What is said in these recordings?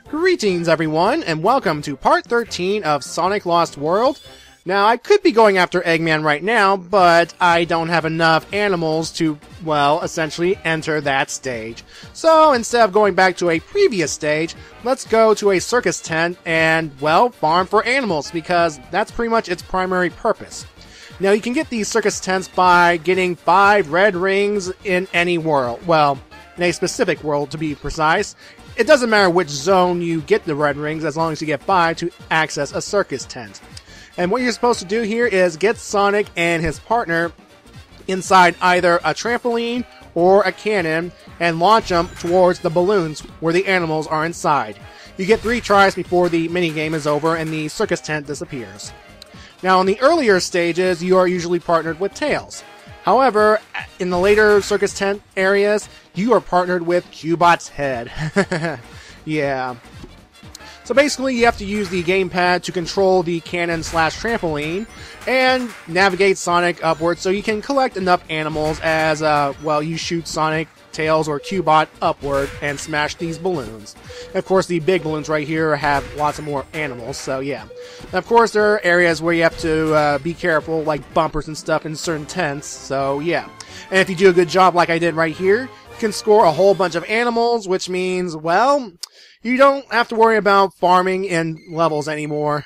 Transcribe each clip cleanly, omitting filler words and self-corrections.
Greetings everyone, and welcome to part 13 of Sonic Lost World. Now, I could be going after Eggman right now, but I don't have enough animals to, well, essentially enter that stage. So, instead of going back to a previous stage, let's go to a circus tent and, well, farm for animals, because that's pretty much its primary purpose. Now, you can get these circus tents by getting 5 red rings in any world. Well, in a specific world, to be precise. It doesn't matter which zone you get the red rings, as long as you get 5 to access a circus tent. And what you're supposed to do here is get Sonic and his partner inside either a trampoline or a cannon and launch them towards the balloons where the animals are inside. You get 3 tries before the minigame is over and the circus tent disappears. Now, in the earlier stages, you are usually partnered with Tails. However, in the later circus tent areas, you are partnered with Cubot's head. Yeah. So basically, you have to use the gamepad to control the cannon/trampoline and navigate Sonic upwards so you can collect enough animals as, well, you shoot Sonic, Tails, or Cubot upward and smash these balloons. And of course, the big balloons right here have lots of more animals, so yeah. And of course, there are areas where you have to be careful, like bumpers and stuff in certain tents, so yeah. And if you do a good job like I did right here, you can score a whole bunch of animals, which means, well, you don't have to worry about farming in levels anymore.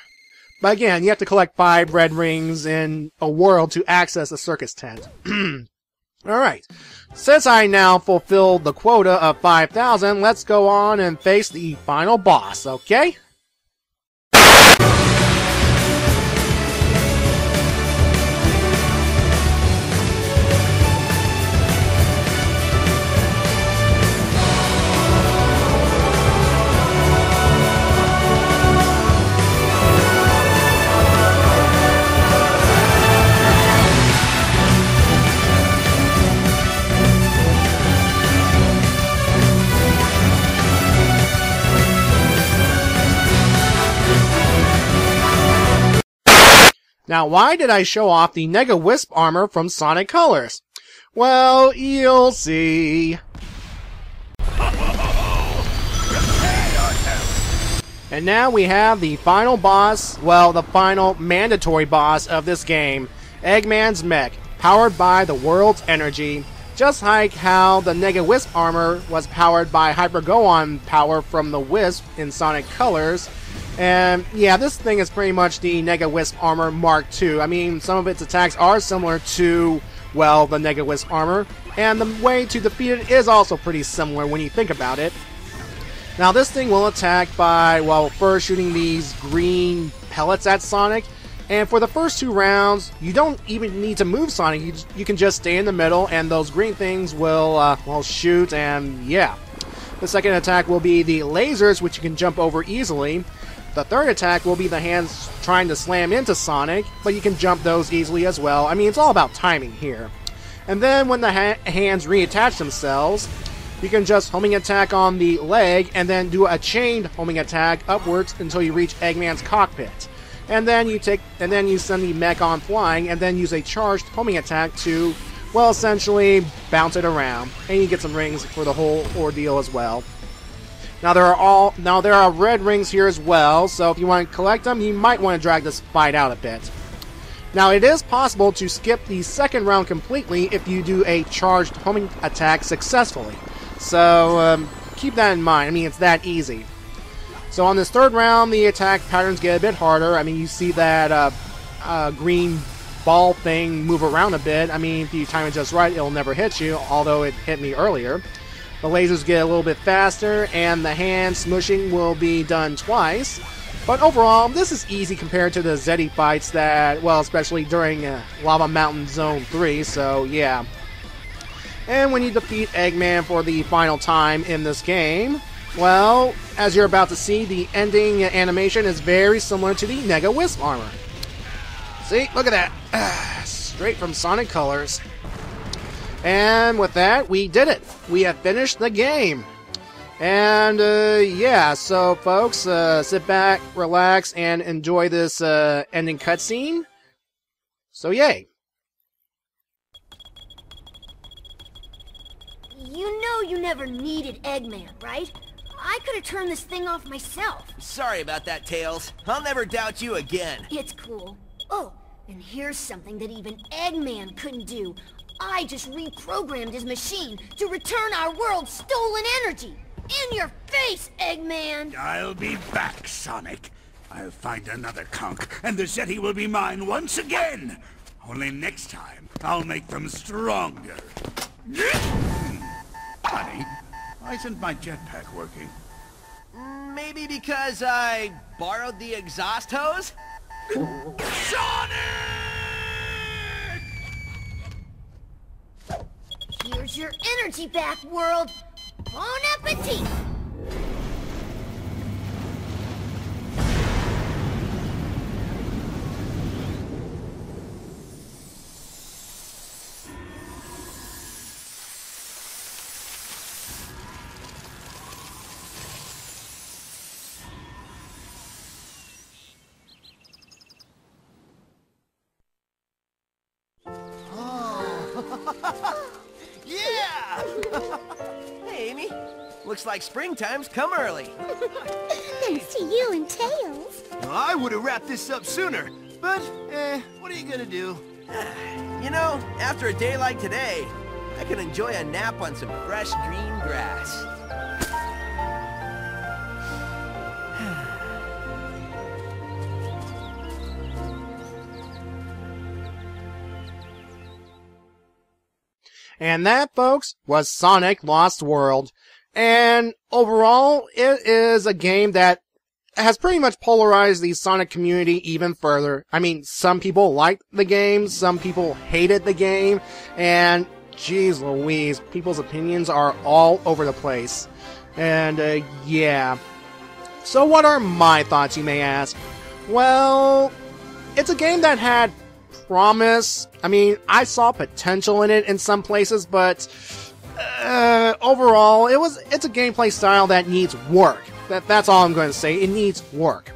But again, you have to collect 5 red rings in a world to access a circus tent. Alright, since I now fulfilled the quota of 5,000, let's go on and face the final boss, okay? Now, why did I show off the Nega Wisp armor from Sonic Colors? Well, you'll see. And now we have the final boss, well, the final mandatory boss of this game, Eggman's mech, powered by the world's energy, just like how the Nega Wisp armor was powered by Hyper-Go-On power from the Wisp in Sonic Colors. And yeah, this thing is pretty much the Nega Wisp armor Mark II. I mean, some of its attacks are similar to, well, the Nega Wisp armor, and the way to defeat it is also pretty similar when you think about it. Now, this thing will attack by, well, first shooting these green pellets at Sonic, and for the first 2 rounds, you don't even need to move Sonic. You can just stay in the middle, and those green things will, well, shoot, and yeah. The second attack will be the lasers, which you can jump over easily. The third attack will be the hands trying to slam into Sonic, but you can jump those easily as well. I mean, it's all about timing here. And then when the hands reattach themselves, you can just homing attack on the leg and then do a chained homing attack upwards until you reach Eggman's cockpit. And then you send the mech on flying and then use a charged homing attack to, well, essentially bounce it around. And you get some rings for the whole ordeal as well. Now there are red rings here as well, so if you want to collect them, you might want to drag this fight out a bit. Now, it is possible to skip the second round completely if you do a charged homing attack successfully. So keep that in mind. I mean, it's that easy. So on this third round, the attack patterns get a bit harder. I mean, you see that green ball thing move around a bit. I mean, if you time it just right, it'll never hit you, although it hit me earlier. The lasers get a little bit faster, and the hand smushing will be done twice. But overall, this is easy compared to the Zeddy fights that, well, especially during Lava Mountain Zone 3, so yeah. And when you defeat Eggman for the final time in this game, well, as you're about to see, the ending animation is very similar to the Nega Wisp armor. See? Look at that. Straight from Sonic Colors. And with that, we did it. We have finished the game. And, yeah, so folks, sit back, relax, and enjoy this ending cutscene. So, yay. You know you never needed Eggman, right? I could have turned this thing off myself. Sorry about that, Tails. I'll never doubt you again. It's cool. Oh, and here's something that even Eggman couldn't do. I just reprogrammed his machine to return our world's stolen energy. In your face, Eggman! I'll be back, Sonic. I'll find another conch, and the Zeti will be mine once again. Only next time, I'll make them stronger. Honey, why isn't my jetpack working? Maybe because I borrowed the exhaust hose? Sonic! Here's your energy back, world. Bon appetit! Yeah! Hey, Amy. Looks like springtime's come early. Thanks to you and Tails. Well, I would have wrapped this up sooner, but, what are you gonna do? You know, after a day like today, I can enjoy a nap on some fresh green grass. And that, folks, was Sonic Lost World. And overall, it is a game that has pretty much polarized the Sonic community even further. I mean, some people liked the game, some people hated the game, and geez Louise, people's opinions are all over the place. And, yeah. So what are my thoughts, you may ask? Well, it's a game that had promise. I mean, I saw potential in it in some places, but overall, it's a gameplay style that needs work. That's all I'm going to say. It needs work.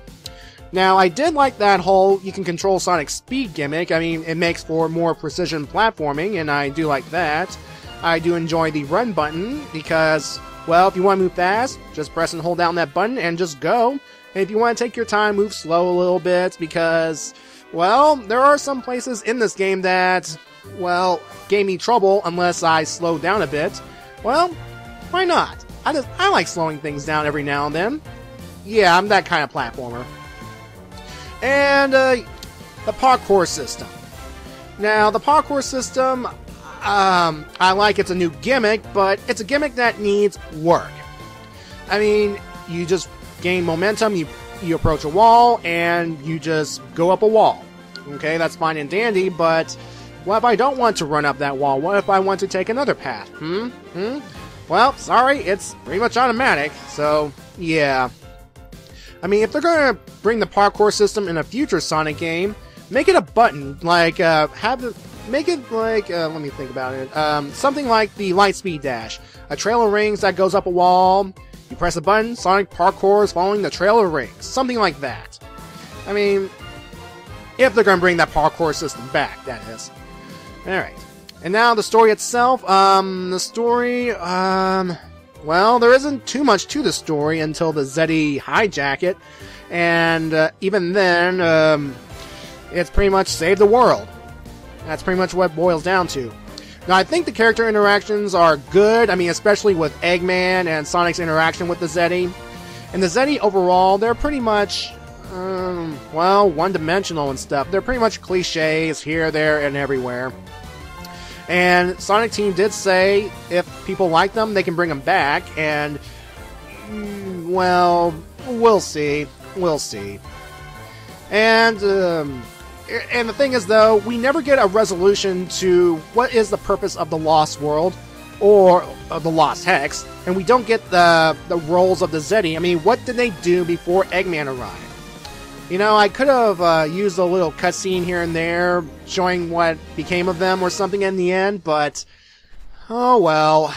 Now, I did like that whole you can control Sonic's speed gimmick. I mean, it makes for more precision platforming, and I do like that. I do enjoy the run button because, well, if you want to move fast, just press and hold down that button and just go. And if you want to take your time, move slow a little bit because, well, there are some places in this game that, well, gave me trouble unless I slowed down a bit. Well, why not? I like slowing things down every now and then. Yeah, I'm that kind of platformer. And, the parkour system. Now, the parkour system, I like it's a new gimmick, but it's a gimmick that needs work. I mean, you just gain momentum, you approach a wall, and you just go up a wall. Okay, that's fine and dandy, but what if I don't want to run up that wall? What if I want to take another path? Well, sorry, it's pretty much automatic, so, yeah. I mean, if they're gonna bring the parkour system in a future Sonic game, make it a button, like, make it like, let me think about it, something like the Lightspeed Dash. A trail of rings that goes up a wall, you press a button, Sonic parkours following the trail of rings. Something like that. I mean, if they're gonna bring that parkour system back, that is. Alright. And now the story itself, well, there isn't too much to the story until the Zeti hijack it, and even then, it's pretty much save the world. That's pretty much what it boils down to. Now, I think the character interactions are good, I mean, especially with Eggman and Sonic's interaction with the Zeti. And the Zeti overall, they're pretty much, well, one-dimensional and stuff. They're pretty much cliches here, there, and everywhere. And Sonic Team did say if people like them, they can bring them back, and, well, we'll see. We'll see. And the thing is, though, we never get a resolution to what is the purpose of the Lost World, or of the Lost Hex, and we don't get the roles of the Zeti. I mean, what did they do before Eggman arrived? You know, I could have used a little cutscene here and there, showing what became of them or something in the end, but, oh well.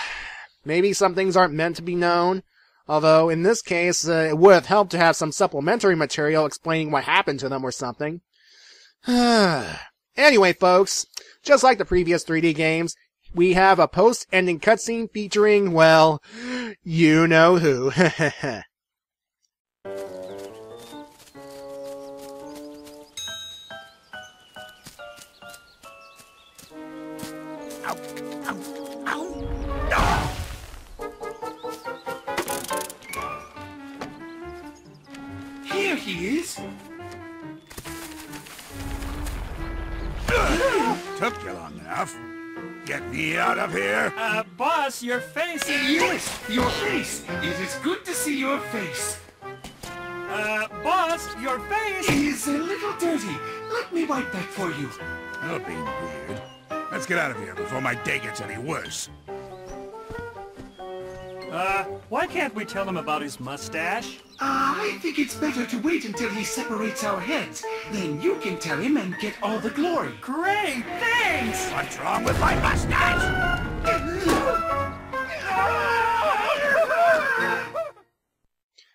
Maybe some things aren't meant to be known. Although, in this case, it would have helped to have some supplementary material explaining what happened to them or something. Anyway, folks, just like the previous 3D games, we have a post-ending cutscene featuring, well, you know who. Ow, ow, ow. Ah! Here he is. Took you long enough. Get me out of here. Boss, your face is... Yes, your face. It is good to see your face. Boss, your face... It is a little dirty. Let me wipe that for you. You're being weird. Let's get out of here before my day gets any worse. Why can't we tell him about his mustache? I think it's better to wait until he separates our heads. Then you can tell him and get all the glory. Great, thanks! What's wrong with my mustache?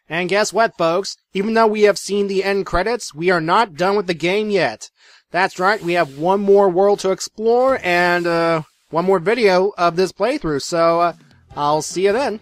And guess what, folks? Even though we have seen the end credits, we are not done with the game yet. That's right, we have one more world to explore and one more video of this playthrough, so I'll see you then.